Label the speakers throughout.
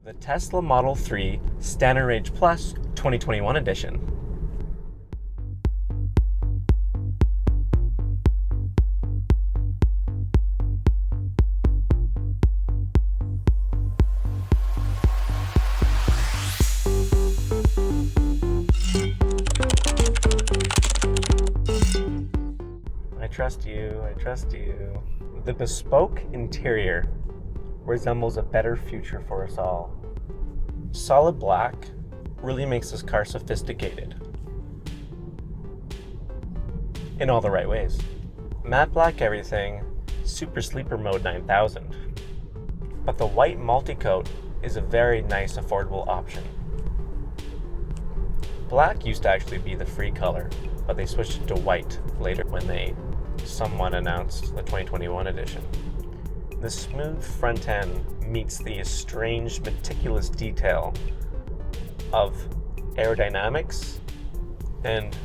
Speaker 1: The Tesla Model 3 Standard Range Plus 2021 edition. I trust you, I trust you. The bespoke interior resembles a better future for us all. Solid black really makes this car sophisticated in all the right ways. Matte black everything, super sleeper mode 9000. But the white multicoat is a very nice affordable option. Black used to actually be the free color, but they switched it to white later when they somewhat announced the 2021 edition. The smooth front end meets the estranged, meticulous detail of aerodynamics and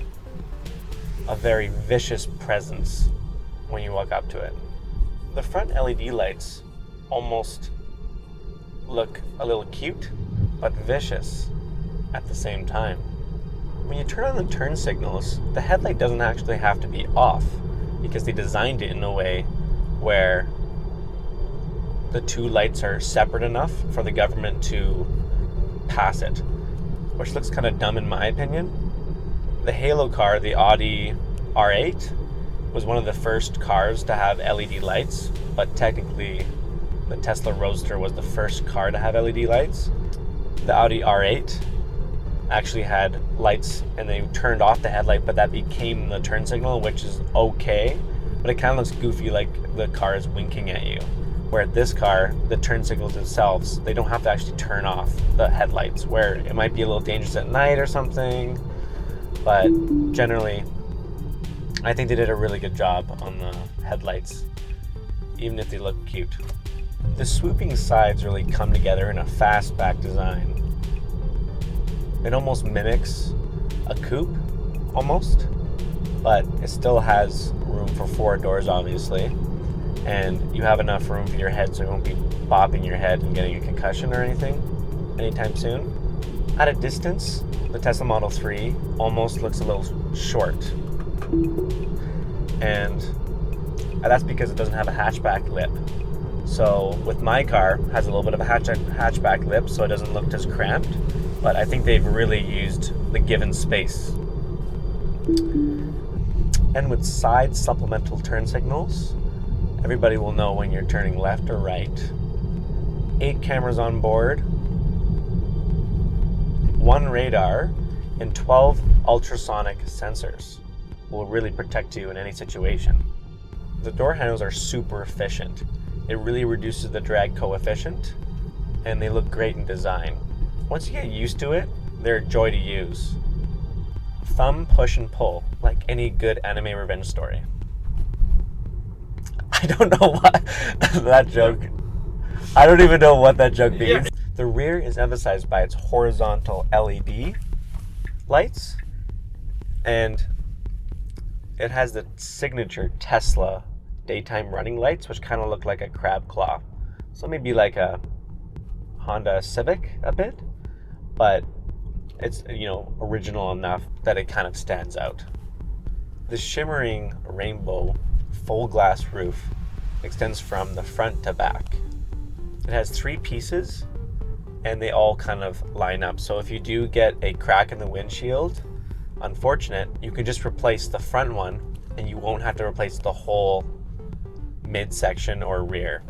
Speaker 1: a very vicious presence when you walk up to it. The front LED lights almost look a little cute, but vicious at the same time. When you turn on the turn signals, the headlight doesn't actually have to be off because they designed it in a way where the two lights are separate enough for the government to pass it, which looks kind of dumb in my opinion. The Halo car, the Audi R8, was one of the first cars to have LED lights, but technically the Tesla Roadster was the first car to have LED lights. The Audi R8 actually had lights and they turned off the headlight, but that became the turn signal, which is okay, but it kind of looks goofy, like the car is winking at you. Where this car, the turn signals themselves, they don't have to actually turn off the headlights, where it might be a little dangerous at night or something. But generally, I think they did a really good job on the headlights, even if they look cute. The swooping sides really come together in a fastback design. It almost mimics a coupe, almost, but it still has room for 4 doors, obviously. And you have enough room for your head so you won't be bopping your head and getting a concussion or anything anytime soon. At a distance, the Tesla Model 3 almost looks a little short. And that's because it doesn't have a hatchback lip. So with my car, it has a little bit of a hatchback lip, so it doesn't look as cramped. But I think they've really used the given space. And with side supplemental turn signals, everybody will know when you're turning left or right. 8 cameras on board, 1 radar, and 12 ultrasonic sensors will really protect you in any situation. The door handles are super efficient. It really reduces the drag coefficient, and they look great in design. Once you get used to it, they're a joy to use. Thumb, push, and pull, like any good anime revenge story. I don't know what that joke. I don't even know what that joke means. Yeah. The rear is emphasized by its horizontal LED lights, and it has the signature Tesla daytime running lights, which kind of look like a crab claw. So maybe like a Honda Civic a bit, but it's, original enough that it kind of stands out. The shimmering rainbow full glass roof extends from the front to back. It has 3 pieces and they all kind of line up. So if you do get a crack in the windshield, unfortunate, you can just replace the front one and you won't have to replace the whole midsection or rear.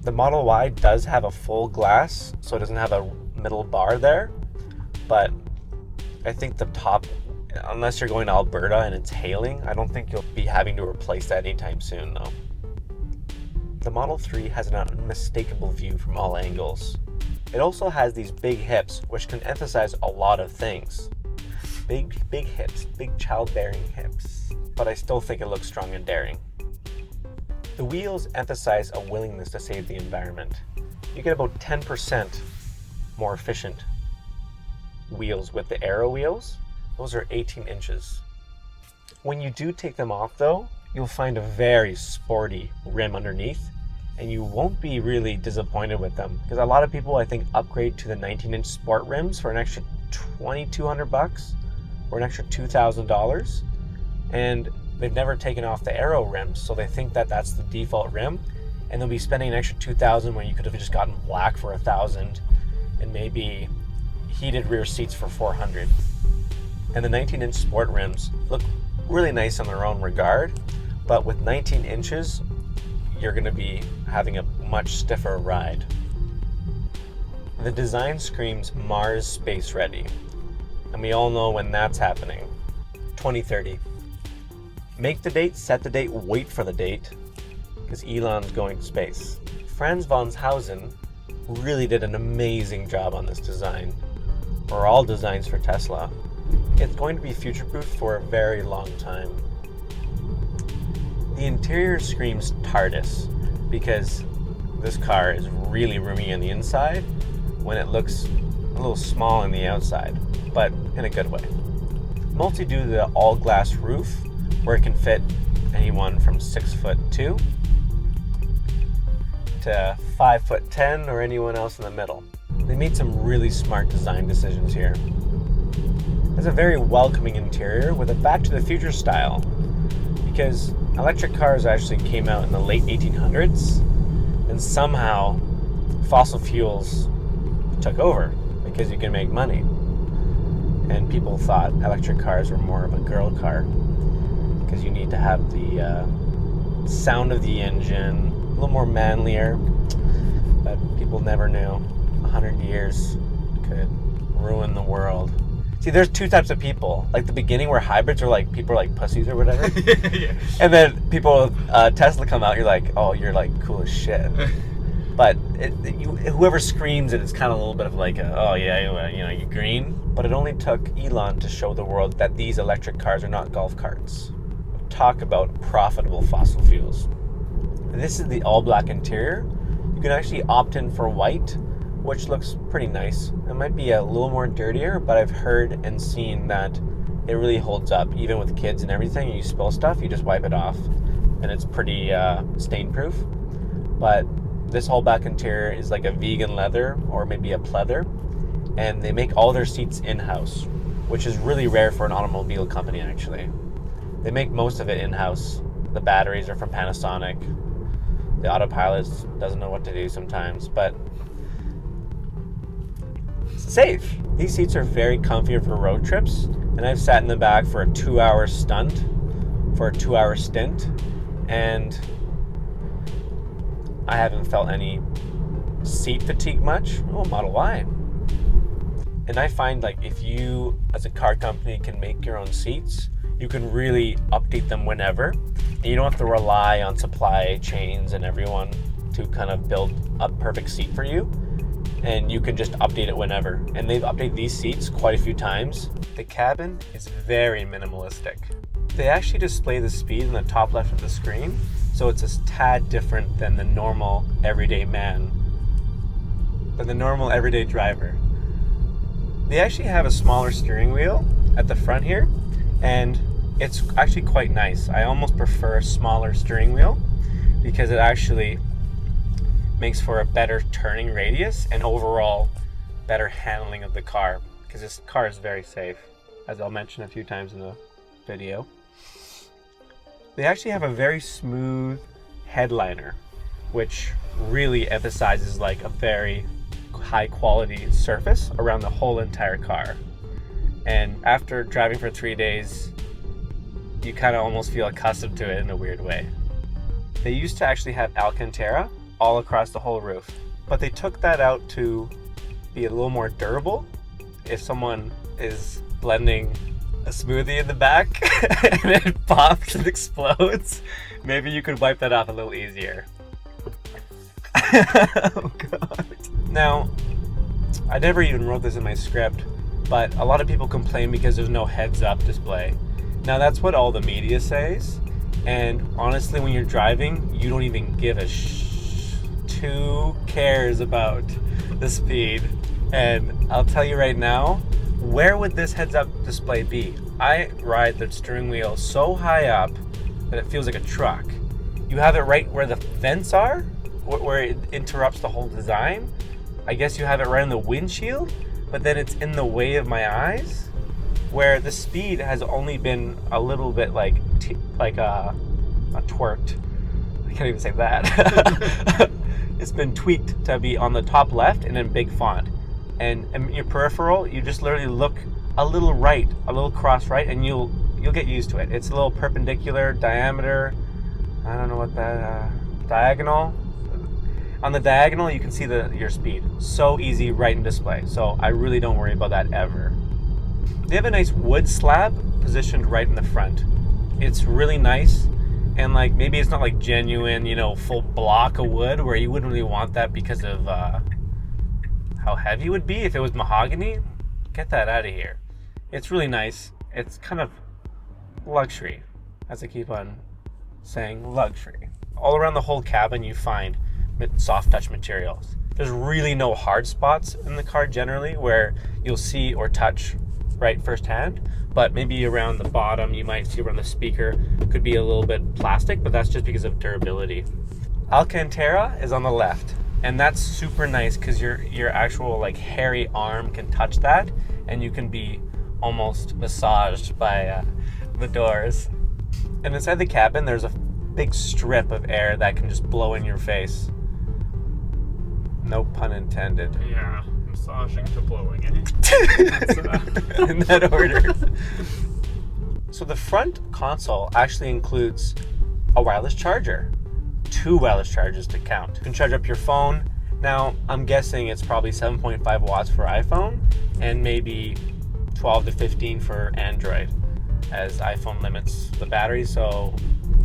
Speaker 1: The Model Y does have a full glass, so it doesn't have a middle bar there, but I think the top, unless you're going to Alberta and it's hailing, I don't think you'll be having to replace that anytime soon, though. The Model 3 has an unmistakable view from all angles. It also has these big hips, which can emphasize a lot of things. Big hips, big childbearing hips, but I still think it looks strong and daring. The wheels emphasize a willingness to save the environment. You get about 10% more efficient wheels with the Aero wheels. Those are 18 inches. When you do take them off though, you'll find a very sporty rim underneath, and you won't be really disappointed with them, because a lot of people, I think, upgrade to the 19-inch sport rims for an extra $2,200 or an extra $2,000, and they've never taken off the aero rims, so they think that that's the default rim, and they'll be spending an extra $2,000 when you could have just gotten black for $1,000 and maybe heated rear seats for $400. And the 19-inch sport rims look really nice in their own regard, but with 19 inches, you're going to be having a much stiffer ride. The design screams Mars space ready, and we all know when that's happening. 2030. Make the date, set the date, wait for the date, because Elon's going to space. Franz von Hausen really did an amazing job on this design, or all designs for Tesla. It's going to be future-proof for a very long time. The interior screams Tardis, because this car is really roomy on the inside when it looks a little small on the outside, but in a good way. Mostly due to the all-glass roof, where it can fit anyone from 6'2" to 5'10", or anyone else in the middle. They made some really smart design decisions here. It's a very welcoming interior with a back to the future style, because electric cars actually came out in the late 1800s, and somehow fossil fuels took over because you can make money. And people thought electric cars were more of a girl car because you need to have the sound of the engine, a little more manlier, but people never knew 100 years could ruin the world. See, there's two types of people. Like the beginning where hybrids are like, people are like pussies or whatever. Yeah. And then people, Tesla come out, you're like, oh, you're like cool as shit. But whoever screams it, it's kind of a little bit of like, oh yeah, you're green. But it only took Elon to show the world that these electric cars are not golf carts. Talk about profitable fossil fuels. This is the all black interior. You can actually opt in for white, which looks pretty nice. It might be a little more dirtier, but I've heard and seen that it really holds up. Even with kids and everything, you spill stuff, you just wipe it off, and it's pretty stain proof. But this whole back interior is like a vegan leather or maybe a pleather, and they make all their seats in-house, which is really rare for an automobile company actually. They make most of it in-house. The batteries are from Panasonic. The autopilot doesn't know what to do sometimes, but safe. These seats are very comfy for road trips, and I've sat in the back for a 2-hour stint, and I haven't felt any seat fatigue much. Oh, Model Y. And I find like if you, as a car company, can make your own seats, you can really update them whenever, and you don't have to rely on supply chains and everyone to kind of build a perfect seat for you. And you can just update it whenever. And they've updated these seats quite a few times. The cabin is very minimalistic. They actually display the speed in the top left of the screen, so it's a tad different than the normal everyday man, than the normal everyday driver. They actually have a smaller steering wheel at the front here, and it's actually quite nice. I almost prefer a smaller steering wheel because it actually makes for a better turning radius and overall better handling of the car, because this car is very safe, as I'll mention a few times in the video. They actually have a very smooth headliner, which really emphasizes like a very high quality surface around the whole entire car. And after driving for 3 days, you kind of almost feel accustomed to it in a weird way. They used to actually have Alcantara all across the whole roof, but they took that out to be a little more durable. If someone is blending a smoothie in the back and it pops and explodes, maybe you could wipe that off a little easier. Oh god. Now, I never even wrote this in my script, but a lot of people complain because there's no heads-up display. Now that's what all the media says, and honestly when you're driving, you don't even give a who cares about the speed. And I'll tell you right now, where would this heads-up display be? I ride the steering wheel so high up that it feels like a truck. You have it right where the vents are? where it interrupts the whole design. I guess you have it right on the windshield, but then it's in the way of my eyes, where the speed has only been a little bit not twerked. I can't even say that. It's been tweaked to be on the top left and in big font. And in your peripheral, you just literally look a little right, a little cross right, and you'll get used to it. It's a little perpendicular diameter. I don't know what that diagonal. On the diagonal, you can see your speed. So easy, right in display. So I really don't worry about that ever. They have a nice wood slab positioned right in the front. It's really nice. And like maybe it's not like genuine, full block of wood where you wouldn't really want that because of how heavy it would be if it was mahogany. Get that out of here. It's really nice. It's kind of luxury, as I keep on saying, luxury. All around the whole cabin you find soft touch materials. There's really no hard spots in the car generally where you'll see or touch right firsthand, but maybe around the bottom, you might see around the speaker, could be a little bit plastic, but that's just because of durability. Alcantara is on the left, and that's super nice because your actual like hairy arm can touch that, and you can be almost massaged by the doors. And inside the cabin, there's a big strip of air that can just blow in your face. No pun intended.
Speaker 2: Yeah, massaging to blowing it.
Speaker 1: In that order. So the front console actually includes a wireless charger. 2 wireless chargers to count. You can charge up your phone. Now, I'm guessing it's probably 7.5 watts for iPhone and maybe 12 to 15 for Android, as iPhone limits the battery so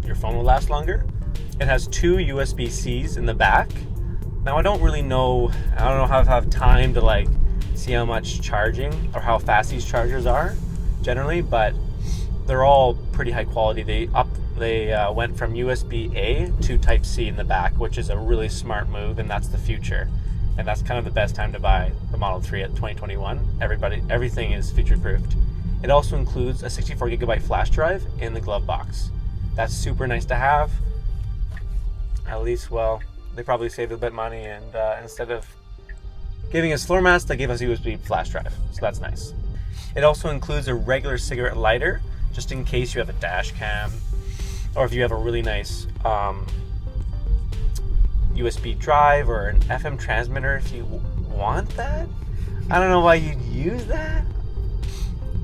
Speaker 1: your phone will last longer. It has 2 USB-Cs in the back. Now I don't know how I have time to see how much charging or how fast these chargers are generally, but they're all pretty high quality. They went from USB-A to Type-C in the back, which is a really smart move, and that's the future. And that's kind of the best time to buy the Model 3 at 2021. Everything is future-proofed. It also includes a 64 gigabyte flash drive in the glove box. That's super nice to have. At least, they probably saved a bit of money, and instead of giving us floor mats, they gave us a USB flash drive, so that's nice. It also includes a regular cigarette lighter, just in case you have a dash cam, or if you have a really nice USB drive or an FM transmitter if you want that. I don't know why you'd use that.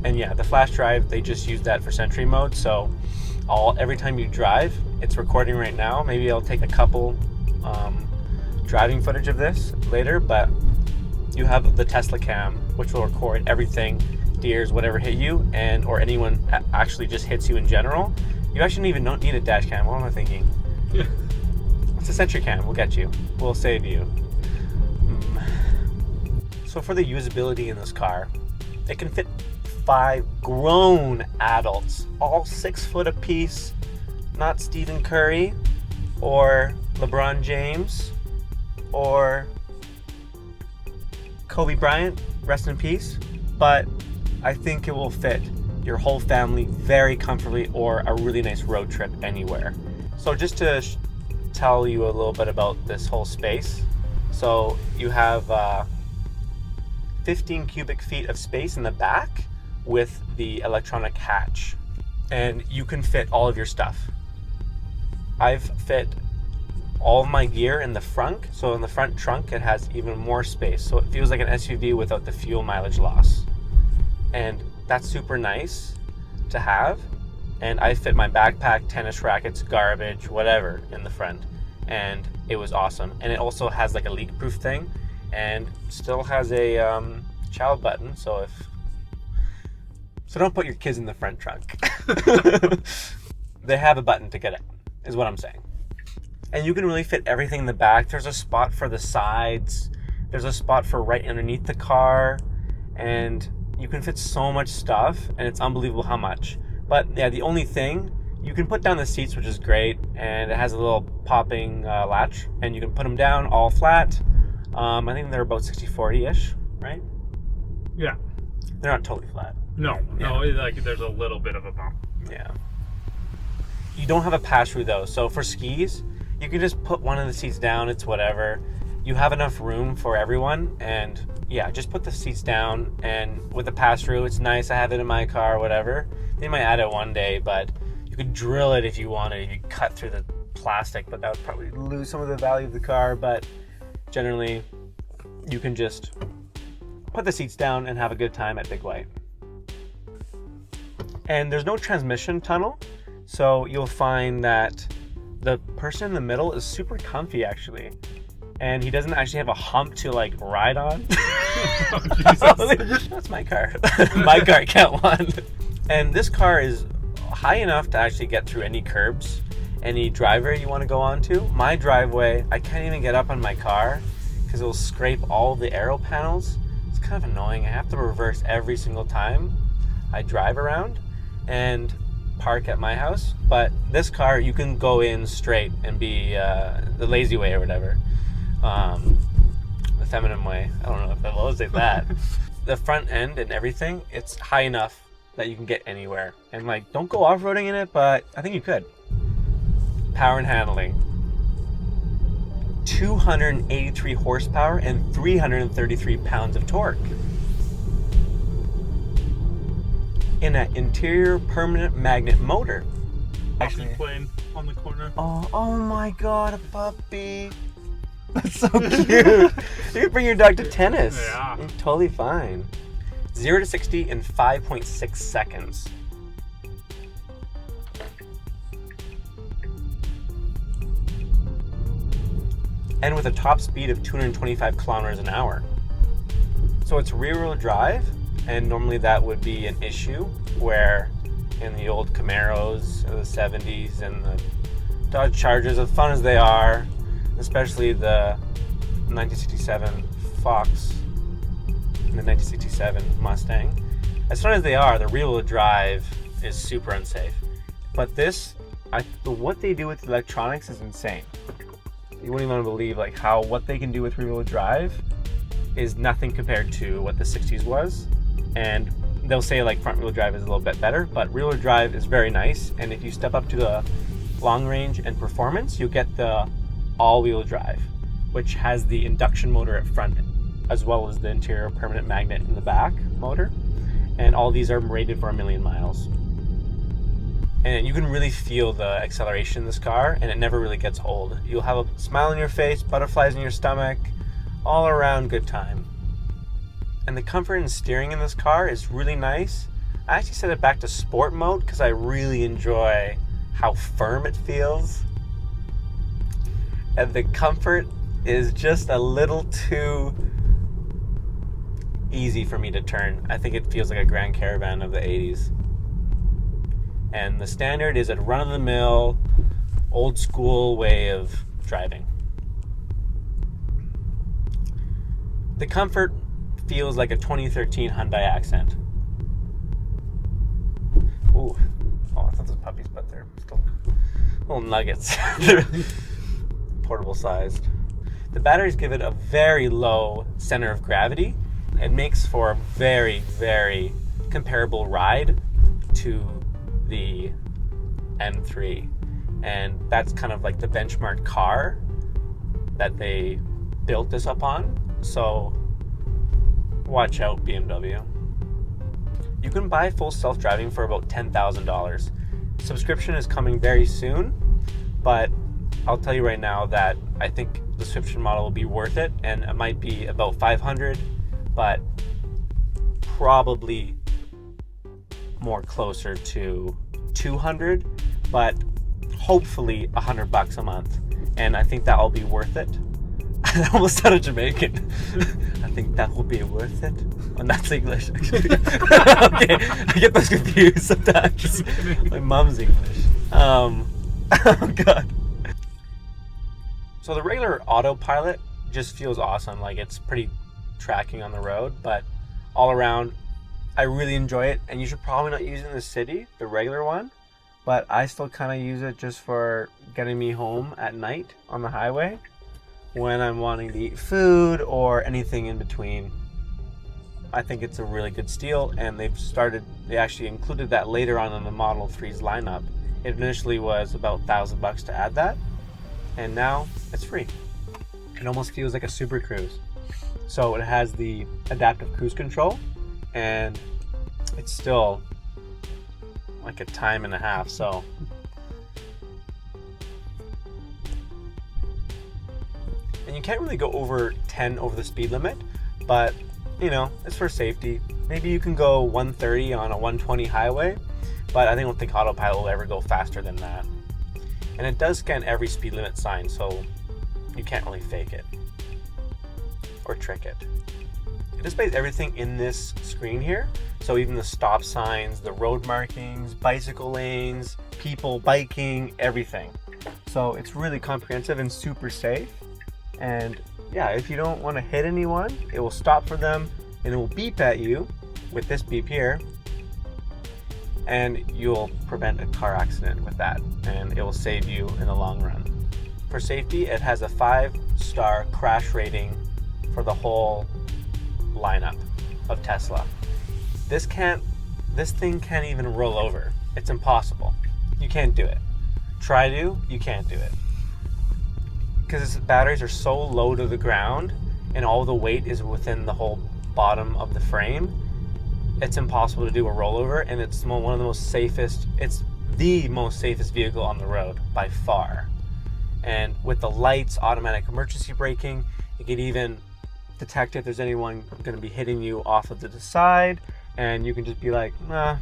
Speaker 1: And yeah, the flash drive, they just use that for Sentry mode, so every time you drive, it's recording right now. Maybe I'll take a couple driving footage of this later, but you have the Tesla cam, which will record everything, deers, whatever hit you, or anyone actually just hits you in general. You actually don't need a dash cam. What am I thinking?
Speaker 2: Yeah.
Speaker 1: It's a Sentry cam. We'll get you. We'll save you. So for the usability in this car, it can fit 5 grown adults, all 6 foot apiece, not Stephen Curry or LeBron James or Kobe Bryant, rest in peace, but I think it will fit your whole family very comfortably, or a really nice road trip anywhere. So just to tell you a little bit about this whole space. So you have 15 cubic feet of space in the back with the electronic hatch, and you can fit all of your stuff. I've fit all of my gear in the front, so in the front trunk it has even more space, so it feels like an SUV without the fuel mileage loss, and that's super nice to have. And I fit my backpack, tennis rackets, garbage, whatever in the front, and it was awesome. And it also has a leak proof thing, and still has a child button, so don't put your kids in the front trunk. They have a button to get it, is what I'm saying. And you can really fit everything in the back. There's a spot for the sides. There's a spot for right underneath the car. And you can fit so much stuff, and it's unbelievable how much. But yeah, the only thing, you can put down the seats, which is great. And it has a little popping latch, and you can put them down all flat. I think they're about 60-40-ish, right?
Speaker 2: Yeah.
Speaker 1: They're not totally flat.
Speaker 2: No, there's a little bit of a bump.
Speaker 1: Yeah. You don't have a pass-through though, so for skis, You can just put one of the seats down, it's whatever. You have enough room for everyone, and yeah, just put the seats down, and with the pass-through, it's nice. I have it in my car, whatever. They might add it one day, but you could drill it if you wanted, if you cut through the plastic, but that would probably lose some of the value of the car. But generally, you can just put the seats down and have a good time at Big White. And there's no transmission tunnel, so you'll find that the person in the middle is super comfy, actually. And he doesn't actually have a hump to like ride on.
Speaker 2: Oh, Jesus.
Speaker 1: That's my car. My car can't one. And this car is high enough to actually get through any curbs, any driveway you want to go onto. My driveway, I can't even get up on my car because it will scrape all the aero panels. It's kind of annoying. I have to reverse every single time I drive around and park at my house. But this car, you can go in straight and be the lazy way or whatever. The feminine way. I don't know if I'll say that. The front end and everything, it's high enough that you can get anywhere. And like, don't go off-roading in it, but I think you could. Power and handling. 283 horsepower and 333 pounds of torque. In an interior permanent magnet motor.
Speaker 2: Actually playing on the corner.
Speaker 1: Oh my god, a puppy. That's so cute. You can bring your dog to tennis.
Speaker 2: Yeah.
Speaker 1: You're totally fine. 0 to 60 in 5.6 seconds. And with a top speed of 225 kilometers an hour. So it's rear-wheel drive, and normally that would be an issue where in the old Camaros of the 70s and the Dodge Chargers, as fun as they are, especially the 1967 Fox and the 1967 Mustang, as fun as they are, the rear-wheel drive is super unsafe. But this, what they do with the electronics is insane. You wouldn't even believe like what they can do with rear-wheel drive is nothing compared to what the 60s was. And they'll say like front-wheel drive is a little bit better, but rear-wheel drive is very nice. And if you step up to the long range and performance, you get the all-wheel drive, which has the induction motor at front, as well as the interior permanent magnet in the back motor. And all these are rated for 1 million miles. And you can really feel the acceleration in this car, and it never really gets old. You'll have a smile on your face, butterflies in your stomach, all around good time. And the comfort and steering in this car is really nice. I actually set it back to sport mode because I really enjoy how firm it feels. And the comfort is just a little too easy for me to turn. I think it feels like a Grand Caravan of the 80s. And the standard is a run-of-the-mill, old-school way of driving. The comfort feels like a 2013 Hyundai Accent. Ooh. Oh, I thought those puppies, but they're still little nuggets. They're portable sized. The batteries give it a very low center of gravity. It makes for a very, very comparable ride to the M3, and that's kind of like the benchmark car that they built this up on. So watch out, BMW. You can buy full self-driving for about $10,000. Subscription is coming very soon, but I'll tell you right now that I think the subscription model will be worth it, and it might be about $500, but probably more closer to $200, but hopefully $100 a month, and I think that will be worth it. I almost sounded Jamaican. I think that will be worth it. Oh, that's English, actually. Okay, I get those confused sometimes. My mom's English. Oh god. So the regular autopilot just feels awesome. Like, it's pretty tracking on the road, but all around, I really enjoy it. And you should probably not use it in the city, the regular one, but I still kind of use it just for getting me home at night on the highway when I'm wanting to eat food or anything in between. I think it's a really good steal, and they actually included that later on in the Model 3's lineup. It initially was about $1,000 to add that, and now it's free. It almost feels like a Super Cruise. So it has the adaptive cruise control, and it's still like a time and a half. So and you can't really go over 10 over the speed limit, but you know, it's for safety. Maybe you can go 130 on a 120 highway, but I don't think autopilot will ever go faster than that. And it does scan every speed limit sign, so you can't really fake it or trick it. It displays everything in this screen here, so even the stop signs, the road markings, bicycle lanes, people biking, everything. So it's really comprehensive and super safe. And yeah, if you don't want to hit anyone, it will stop for them and it will beep at you with this beep here, and you'll prevent a car accident with that, and it will save you in the long run. For safety, it has a 5-star crash rating for the whole lineup of Tesla. This thing can't even roll over. It's impossible. You can't do it. Try to, you can't do it. Because its batteries are so low to the ground and all the weight is within the whole bottom of the frame, it's impossible to do a rollover, and it's one of the most safest, it's the most safest vehicle on the road by far. And with the lights, automatic emergency braking, it can even detect if there's anyone going to be hitting you off of the side, and you can just be like, nah,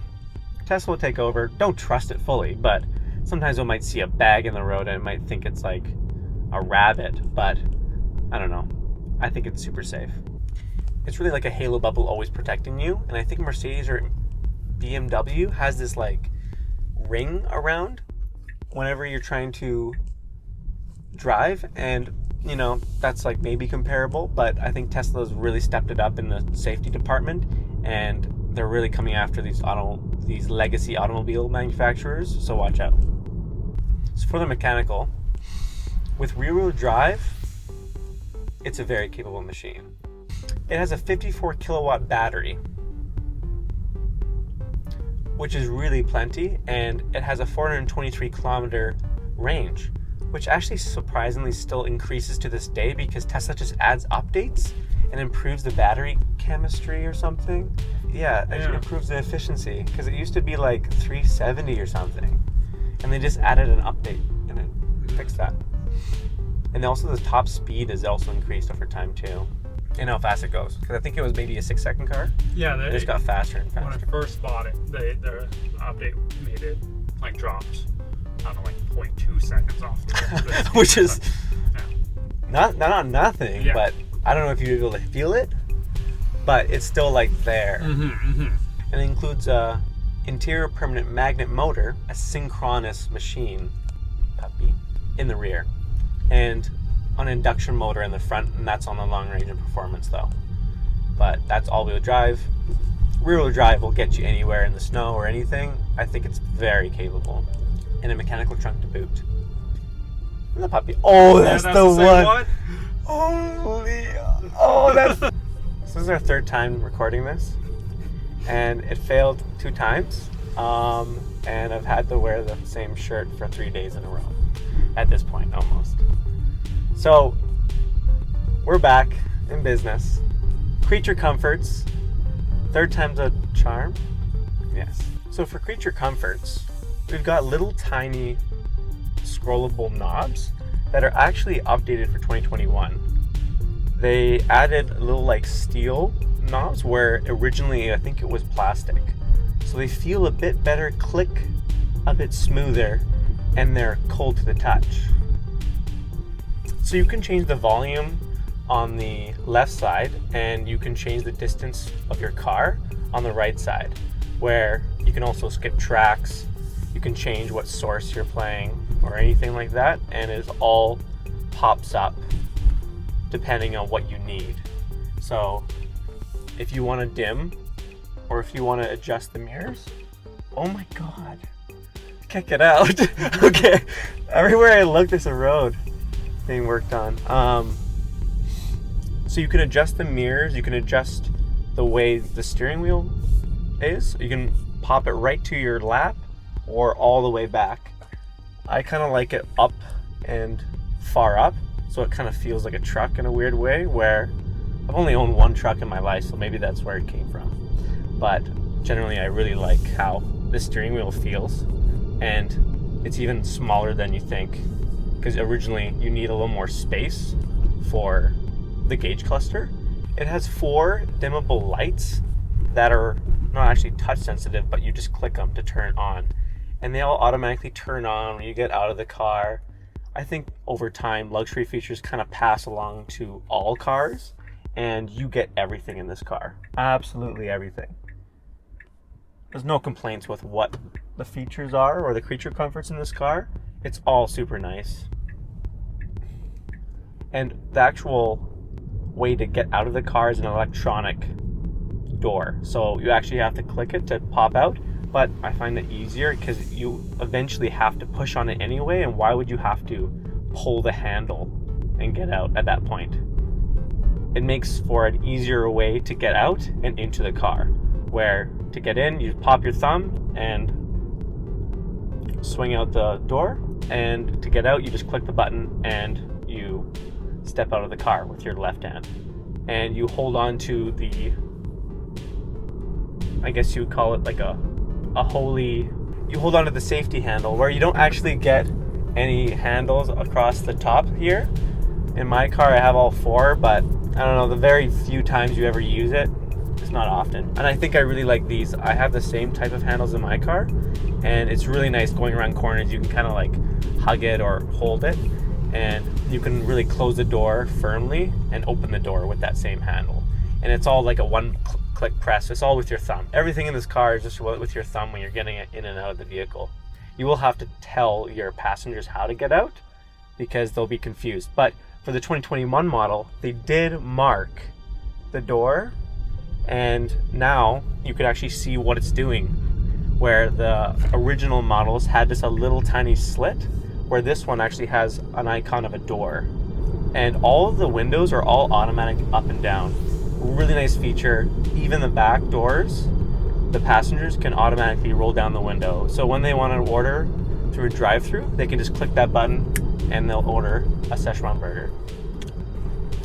Speaker 1: Tesla will take over. Don't trust it fully, but sometimes it might see a bag in the road and it might think it's like a rabbit, but I don't know. I think it's super safe. It's really like a halo bubble always protecting you, and I think Mercedes or BMW has this like ring around whenever you're trying to drive, and you know, that's like maybe comparable, but I think Tesla's really stepped it up in the safety department, and they're really coming after these legacy automobile manufacturers, so watch out. So for the mechanical, with rear-wheel drive, it's a very capable machine. It has a 54 kilowatt battery, which is really plenty, and it has a 423 kilometer range, which actually surprisingly still increases to this day because Tesla just adds updates and improves the battery chemistry or something. Yeah, it improves the efficiency, because it used to be like 370 or something, and they just added an update and it fixed that. And also the top speed is also increased over time too, and how fast it goes. Because I think it was maybe a 6-second car.
Speaker 2: Yeah,
Speaker 1: it just got faster and faster.
Speaker 2: When I first bought it, the update made it like dropped, I don't know, like 0.2 seconds off.
Speaker 1: Which is not nothing, but I don't know if you're able to feel it, but it's still like there. And it includes a interior permanent magnet motor, a synchronous machine puppy in the rear, and an induction motor in the front, and that's on the long range and performance though. But that's all-wheel drive. Rear-wheel drive will get you anywhere in the snow or anything. I think it's very capable. And a mechanical trunk to boot. And the puppy. Oh, that's the one. Holy. Oh, that's. This is our third time recording this, and it failed 2 times. And I've had to wear the same shirt for 3 days in a row. At this point, almost. So, we're back in business. Creature comforts. 3rd time's a charm. Yes. So for creature comforts, we've got little tiny scrollable knobs that are actually updated for 2021. They added little like steel knobs where originally I think it was plastic. So they feel a bit better, click a bit smoother, and they're cold to the touch. So you can change the volume on the left side, and you can change the distance of your car on the right side, where you can also skip tracks, you can change what source you're playing or anything like that, and it all pops up depending on what you need. So if you want to dim, or if you want to adjust the mirrors, oh my god, can't get out. Okay, everywhere I look there's a road being worked on. So you can adjust the mirrors, you can adjust the way the steering wheel is. You can pop it right to your lap or all the way back. I kind of like it up and far up, so it kind of feels like a truck in a weird way, where I've only owned one truck in my life, so maybe that's where it came from. But generally I really like how the steering wheel feels, and it's even smaller than you think, because originally you need a little more space for the gauge cluster. It has 4 dimmable lights that are not actually touch sensitive, but you just click them to turn on, and they all automatically turn on when you get out of the car. I think over time luxury features kind of pass along to all cars, and you get everything in this car. Absolutely everything. There's no complaints with what the features are or the creature comforts in this car. It's all super nice. And the actual way to get out of the car is an electronic door. So you actually have to click it to pop out, but I find it easier because you eventually have to push on it anyway, and why would you have to pull the handle and get out at that point? It makes for an easier way to get out and into the car, where to get in, you pop your thumb and swing out the door, and to get out, you just click the button and you step out of the car with your left hand. And you hold on to the, I guess you would call it like a holy, you hold on to the safety handle, where you don't actually get any handles across the top here. In my car, I have all 4, but I don't know, the very few times you ever use it, it's not often. And I think I really like these. I have the same type of handles in my car, and it's really nice going around corners. You can kind of like hug it or hold it, and you can really close the door firmly and open the door with that same handle. And it's all like a one-click press. It's all with your thumb. Everything in this car is just with your thumb when you're getting it in and out of the vehicle. You will have to tell your passengers how to get out because they'll be confused. But for the 2021 model, they did mark the door, and now you could actually see what it's doing, where the original models had just a little tiny slit, where this one actually has an icon of a door. And all of the windows are all automatic up and down. Really nice feature. Even the back doors, the passengers can automatically roll down the window. So when they want to order through a drive-through, they can just click that button and they'll order a Szechuan burger.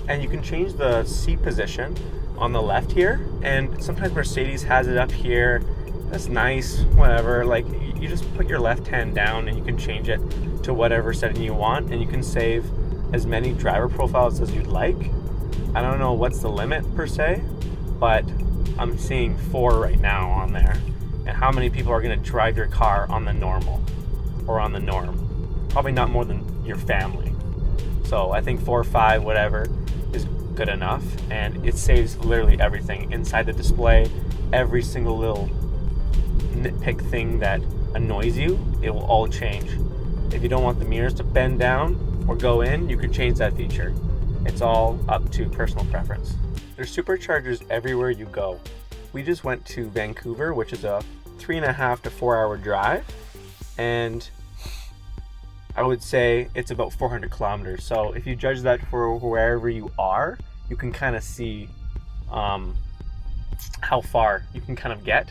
Speaker 1: And you can change the seat position on the left here, and sometimes Mercedes has it up here. That's nice, whatever. Like, you just put your left hand down and you can change it to whatever setting you want, and you can save as many driver profiles as you'd like. I don't know what's the limit per se, but I'm seeing 4 right now on there. And how many people are going to drive your car on the normal or on the norm? Probably not more than your family. So I think 4 or 5, whatever, is good enough, and it saves literally everything inside the display. Every single little nitpick thing that annoys you, it will all change. If you don't want the mirrors to bend down or go in, you can change that feature. It's all up to personal preference. There's superchargers everywhere you go. We just went to Vancouver, which is a 3.5 to 4 hour drive, and I would say it's about 400 kilometers. So if you judge that for wherever you are, you can kind of see how far you can kind of get.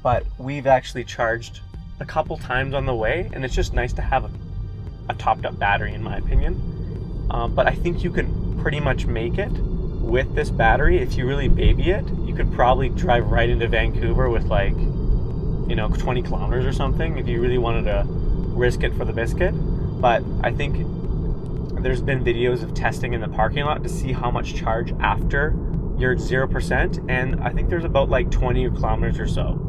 Speaker 1: But we've actually charged a couple times on the way, and it's just nice to have a topped up battery, in my opinion. But I think you can pretty much make it with this battery. If you really baby it, you could probably drive right into Vancouver with 20 kilometers or something if you really wanted to risk it for the biscuit. But I think there's been videos of testing in the parking lot to see how much charge after you're at 0%, and I think there's about 20 kilometers or so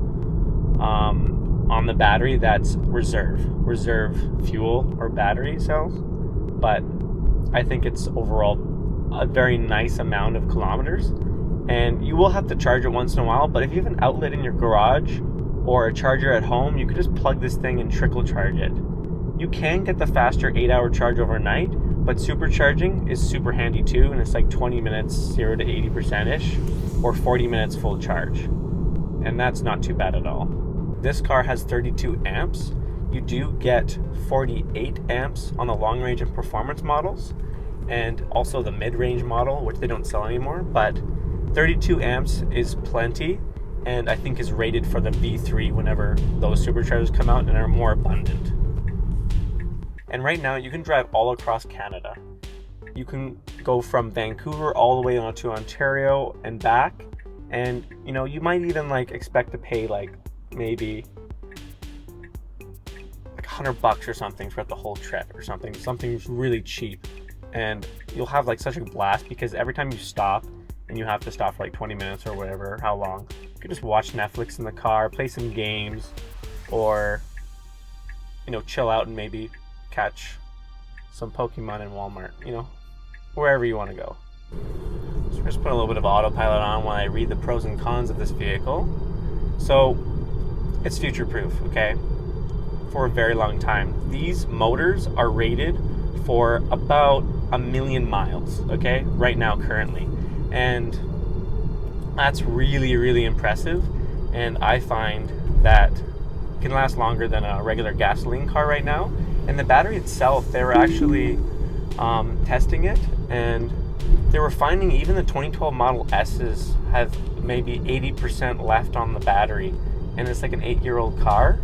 Speaker 1: on the battery that's reserve fuel or battery cells. But I think it's overall a very nice amount of kilometers, and you will have to charge it once in a while. But if you have an outlet in your garage or a charger at home, you could just plug this thing and trickle charge it. You can get the faster 8-hour charge overnight, but supercharging is super handy too, and it's 20 minutes 0 to 80%-ish, or 40 minutes full charge. And that's not too bad at all. This car has 32 amps. You do get 48 amps on the long range and performance models, and also the mid-range model, which they don't sell anymore, but 32 amps is plenty, and I think is rated for the V3 whenever those superchargers come out and are more abundant. And right now you can drive all across Canada. You can go from Vancouver all the way onto Ontario and back, and you know, you might even like expect to pay like maybe like $100 or something for the whole trip or something really cheap, and you'll have like such a blast because every time you stop, and you have to stop for like 20 minutes or whatever, how long, you can just watch Netflix in the car, play some games, or you know, chill out and maybe catch some Pokemon in Walmart, you know, wherever you want to go. So we're just put a little bit of autopilot on while I read the pros and cons of this vehicle. So it's future proof, okay, for a very long time. These motors are rated for about 1 million miles, okay, right now currently, and that's really, really impressive. And I find that it can last longer than a regular gasoline car right now. And the battery itself, they were actually testing it, and they were finding even the 2012 Model S's have maybe 80% left on the battery, and it's like an 8-year-old car,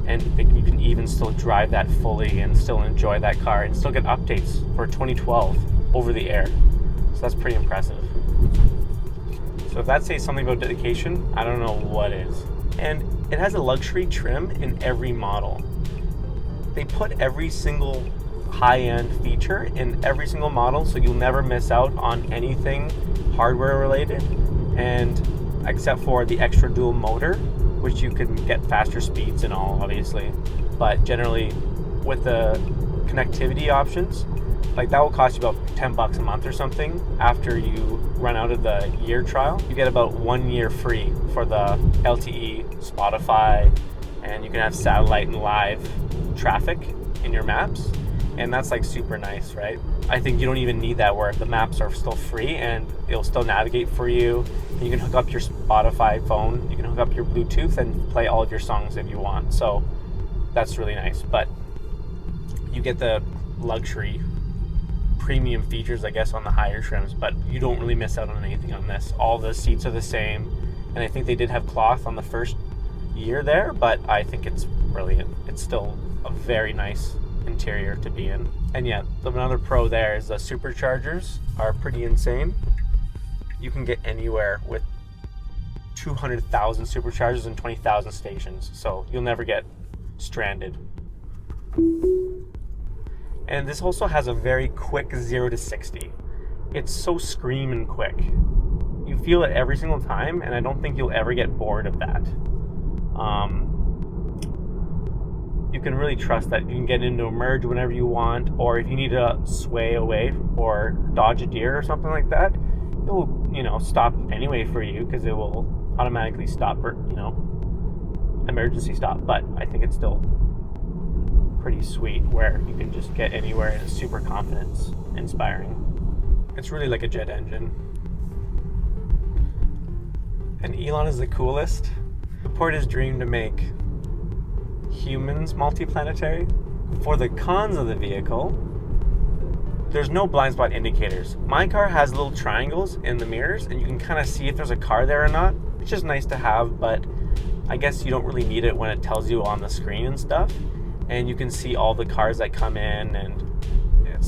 Speaker 1: and you can even still drive that fully and still enjoy that car and still get updates for 2012 over the air. So that's pretty impressive. So if that says something about dedication, I don't know what is. And it has a luxury trim in every model. They put every single high-end feature in every single model, so you'll never miss out on anything hardware related, and except for the extra dual motor, which you can get faster speeds and all, obviously. But generally, with the connectivity options, like that will cost you about $10 a month or something. After you run out of the year trial, you get about 1 year free for the LTE, Spotify, and you can have satellite and live traffic in your maps. And that's like super nice, right? I think you don't even need that, where the maps are still free and it'll still navigate for you. And you can hook up your Spotify phone, you can hook up your Bluetooth and play all of your songs if you want. So that's really nice. But you get the luxury premium features, I guess, on the higher trims, but you don't really miss out on anything on this. All the seats are the same, and I think they did have cloth on the first year there, but I think it's brilliant. It's still a very nice interior to be in. And yeah, another pro there is the superchargers are pretty insane. You can get anywhere with 200,000 superchargers and 20,000 stations, so you'll never get stranded. And this also has a very quick 0 to 60. It's so screaming quick. You feel it every single time, and I don't think you'll ever get bored of that. You can really trust that you can get into a merge whenever you want, or if you need to sway away or dodge a deer or something like that, it will, you know, stop anyway for you because it will automatically stop, or, you know, emergency stop. But I think it's still pretty sweet where you can just get anywhere, and it's super confidence inspiring. It's really like a jet engine. And Elon is the coolest. Support his dream to make humans multiplanetary. For the cons of the vehicle, there's no blind spot indicators. My car has little triangles in the mirrors, and you can kind of see if there's a car there or not, which is nice to have, but I guess you don't really need it when it tells you on the screen and stuff. And you can see all the cars that come in, and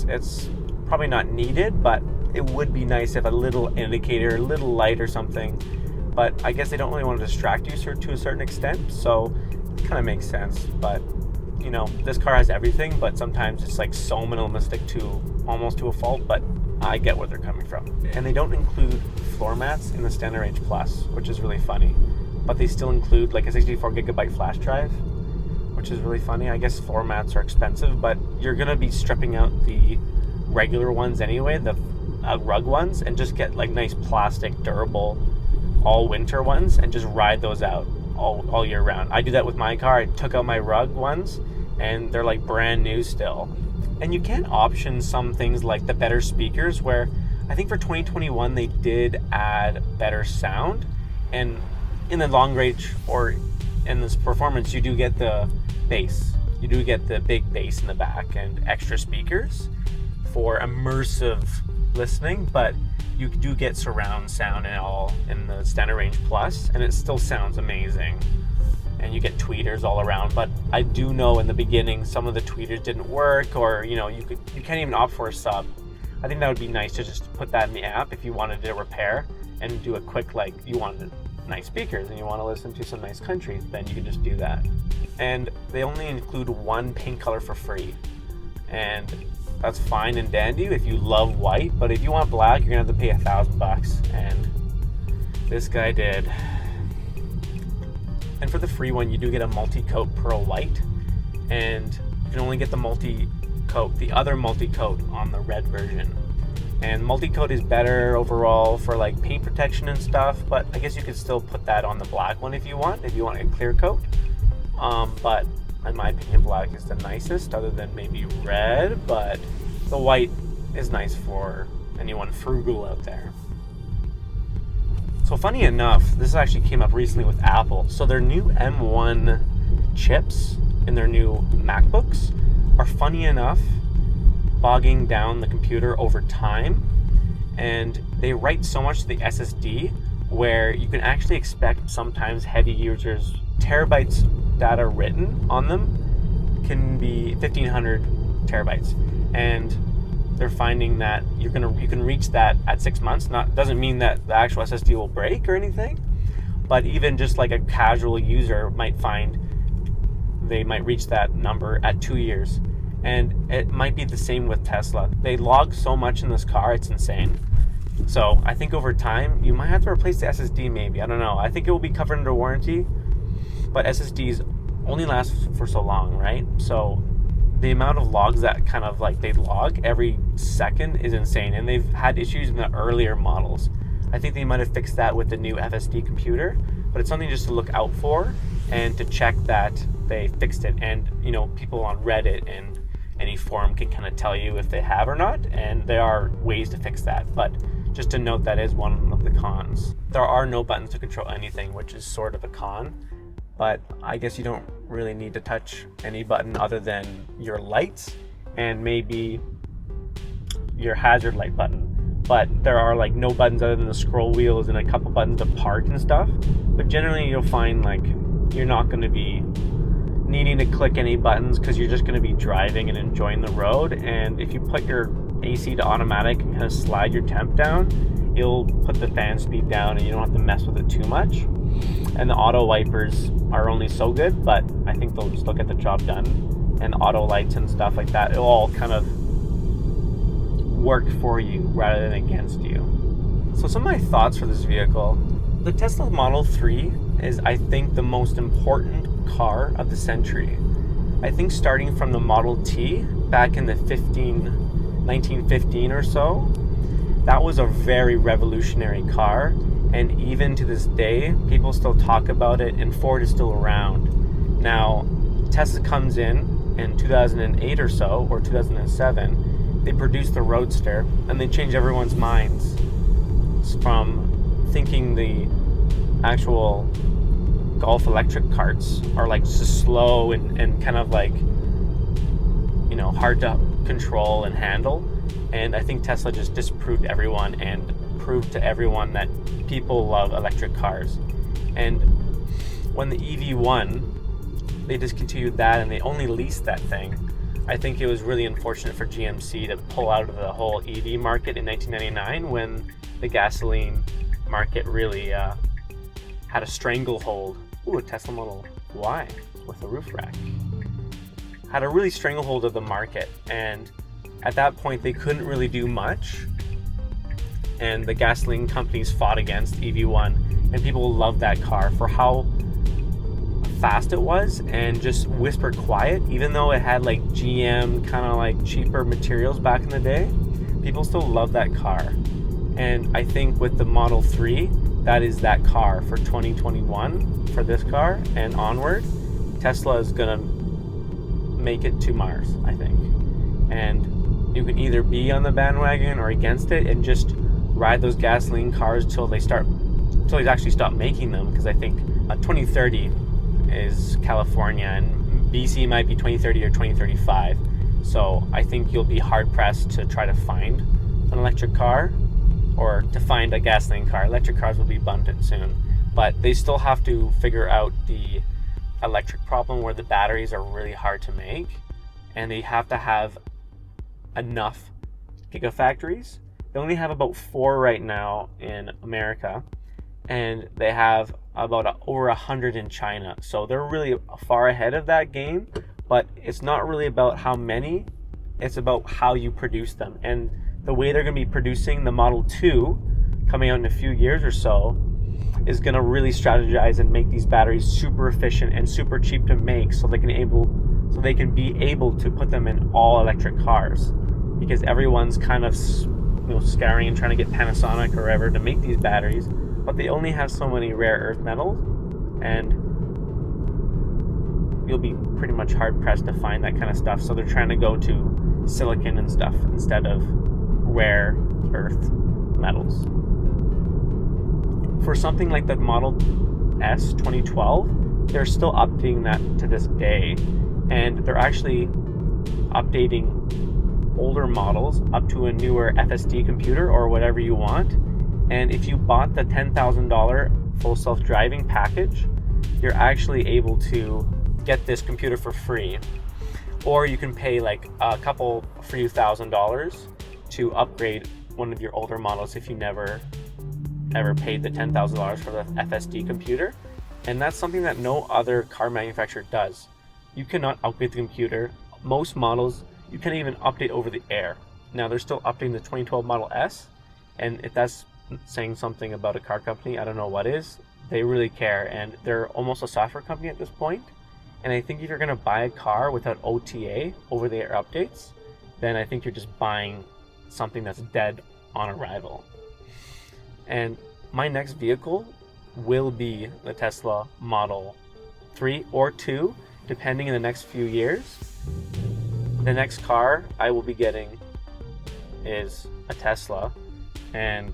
Speaker 1: it's probably not needed, but it would be nice if a little indicator, a little light or something. But I guess they don't really want to distract you to a certain extent, so it kind of makes sense. But you know, this car has everything, but sometimes it's like so minimalistic to almost to a fault, but I get where they're coming from. And they don't include floor mats in the Standard Range Plus, which is really funny, but they still include like a 64 gigabyte flash drive, which is really funny. I guess floor mats are expensive, but you're gonna be stripping out the regular ones anyway, the rug ones, and just get like nice plastic, durable, all winter ones, and just ride those out all year round. I do that with my car. I took out my rug ones, and they're like brand new still. And you can option some things like the better speakers, where I think for 2021 they did add better sound, and in the long range or in this performance you do get the bass. You do get the big bass in the back and extra speakers for immersive listening, but you do get surround sound and all in the Standard Range Plus, and it still sounds amazing. and you get tweeters all around. But I do know in the beginning some of the tweeters didn't work, or you can't even opt for a sub. I think that would be nice to just put that in the app if you wanted to repair and do a quick, like, you wanted nice speakers and you want to listen to some nice country, then you can just do that. And they only include one paint color for free, and that's fine and dandy if you love white, but if you want black, you're gonna have to pay $1,000, and this guy did. And for the free one, you do get a multi-coat pearl white, and you can only get the other multi-coat on the red version. And multi-coat is better overall for like paint protection and stuff, but I guess you could still put that on the black one if you want a clear coat. But in my opinion, black is the nicest, other than maybe red, but the white is nice for anyone frugal out there. So funny enough, this actually came up recently with Apple. So their new M1 chips in their new MacBooks are, funny enough, bogging down the computer over time, and they write so much to the SSD where you can actually expect sometimes heavy users terabytes data written on them can be 1,500 terabytes, and they're finding that you can reach that at 6 months. Doesn't mean that the actual SSD will break or anything, but even just like a casual user might find they might reach that number at 2 years. And it might be the same with Tesla. They log so much in this car, it's insane. So I think over time, you might have to replace the SSD maybe. I don't know. I think it will be covered under warranty, but SSDs only last for so long, right? So the amount of logs that kind of like they log every second is insane. And they've had issues in the earlier models. I think they might have fixed that with the new FSD computer, but it's something just to look out for and to check that they fixed it. And, people on Reddit and any forum can kind of tell you if they have or not, and there are ways to fix that. But just to note, that is one of the cons. There are no buttons to control anything, which is sort of a con, but I guess you don't really need to touch any button other than your lights and maybe your hazard light button. But there are like no buttons other than the scroll wheels and a couple buttons to park and stuff. But generally you'll find like you're not going to be needing to click any buttons because you're just going to be driving and enjoying the road. And if you put your AC to automatic and kind of slide your temp down, you'll put the fan speed down and you don't have to mess with it too much. And the auto wipers are only so good, but I think they'll still get the job done. And auto lights and stuff like that, it'll all kind of work for you rather than against you. So some of my thoughts for this vehicle. The Tesla Model 3 is, I think, the most important car of the century. I think starting from the Model T back in the 1915 or so, that was a very revolutionary car, and even to this day people still talk about it, and Ford is still around. Now Tesla comes in 2008 or so, or 2007, they produced the Roadster, and they changed everyone's minds from thinking the actual Golf electric carts are like just slow and kind of like, hard to control and handle. And I think Tesla just disproved everyone and proved to everyone that people love electric cars. And when the EV won, they discontinued that and they only leased that thing. I think it was really unfortunate for GMC to pull out of the whole EV market in 1999 when the gasoline market really had a stranglehold. Ooh, a Tesla Model Y with a roof rack. Had a really stranglehold of the market, and at that point they couldn't really do much, and the gasoline companies fought against EV1, and people loved that car for how fast it was and just whisper quiet. Even though it had like GM kind of like cheaper materials back in the day, people still love that car. And I think with the Model 3, that is that car for 2021 for this car and onward. Tesla is gonna make it to Mars, I think. And you can either be on the bandwagon or against it and just ride those gasoline cars till they actually stop making them, because I think 2030 is California and BC might be 2030 or 2035. So I think you'll be hard pressed to try to find an electric car or to find a gasoline car. Electric cars will be abundant soon, but they still have to figure out the electric problem where the batteries are really hard to make, and they have to have enough gigafactories. They only have about 4 right now in America, and they have about over 100 in China. So they're really far ahead of that game, but it's not really about how many, it's about how you produce them. And the way they're going to be producing the Model 2 coming out in a few years or so is going to really strategize and make these batteries super efficient and super cheap to make, so they can be able to put them in all electric cars, because everyone's kind of scouring and trying to get Panasonic or wherever to make these batteries, but they only have so many rare earth metals, and you'll be pretty much hard pressed to find that kind of stuff. So they're trying to go to silicon and stuff instead of rare earth metals. For something like the Model S 2012, they're still updating that to this day, and they're actually updating older models up to a newer FSD computer or whatever you want. And if you bought the $10,000 full self-driving package, you're actually able to get this computer for free, or you can pay like a few $1,000s to upgrade one of your older models if you never ever paid the $10,000 for the FSD computer. And that's something that no other car manufacturer does. You cannot upgrade the computer. Most models you can't even update over the air. Now they're still updating the 2012 Model S, and if that's saying something about a car company, I don't know what is. They really care, and they're almost a software company at this point. And I think if you're going to buy a car without OTA, over the air updates, then I think you're just buying something that's dead on arrival. And my next vehicle will be the Tesla Model 3 or 2, depending in the next few years. The next car I will be getting is a Tesla, and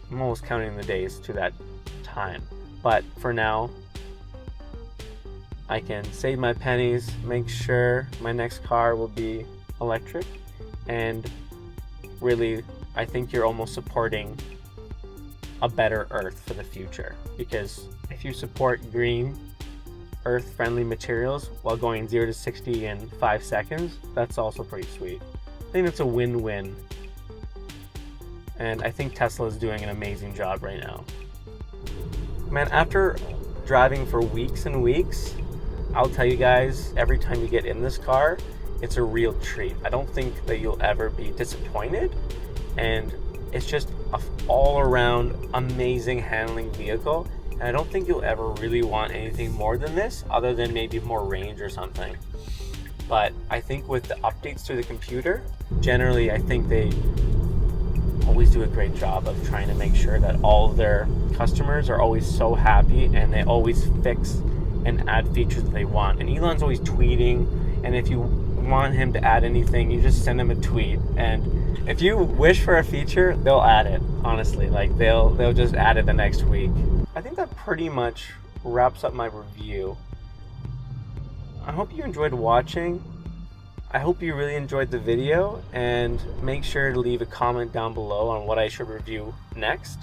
Speaker 1: I'm almost counting the days to that time. But for now, I can save my pennies, make sure my next car will be electric, and really, I think you're almost supporting a better Earth for the future. Because if you support green, Earth-friendly materials while going 0 to 60 in 5 seconds, that's also pretty sweet. I think that's a win-win. And I think Tesla is doing an amazing job right now. Man, after driving for weeks and weeks, I'll tell you guys, every time you get in this car, it's a real treat. I don't think that you'll ever be disappointed, and it's just an all-around amazing handling vehicle, and I don't think you'll ever really want anything more than this, other than maybe more range or something. But I think with the updates to the computer, generally I think they always do a great job of trying to make sure that all of their customers are always so happy, and they always fix and add features that they want. And Elon's always tweeting, and if you want him to add anything, you just send him a tweet, and if you wish for a feature, they'll add it. Honestly, like they'll just add it the next week. I think that pretty much wraps up my review. I hope you enjoyed watching. I hope you really enjoyed the video, and make sure to leave a comment down below on what I should review next,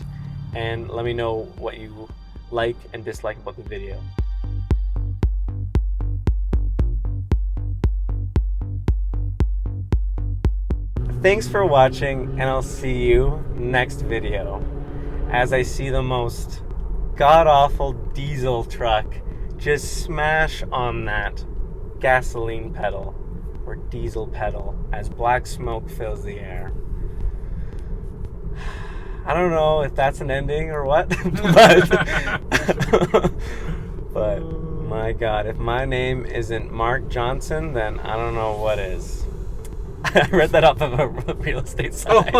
Speaker 1: and let me know what you like and dislike about the video. Thanks for watching, and I'll see you next video as I see the most god-awful diesel truck just smash on that gasoline pedal or diesel pedal as black smoke fills the air. I don't know if that's an ending or what, but my God, if my name isn't Mark Johnson, then I don't know what is. I read that off of a real estate site.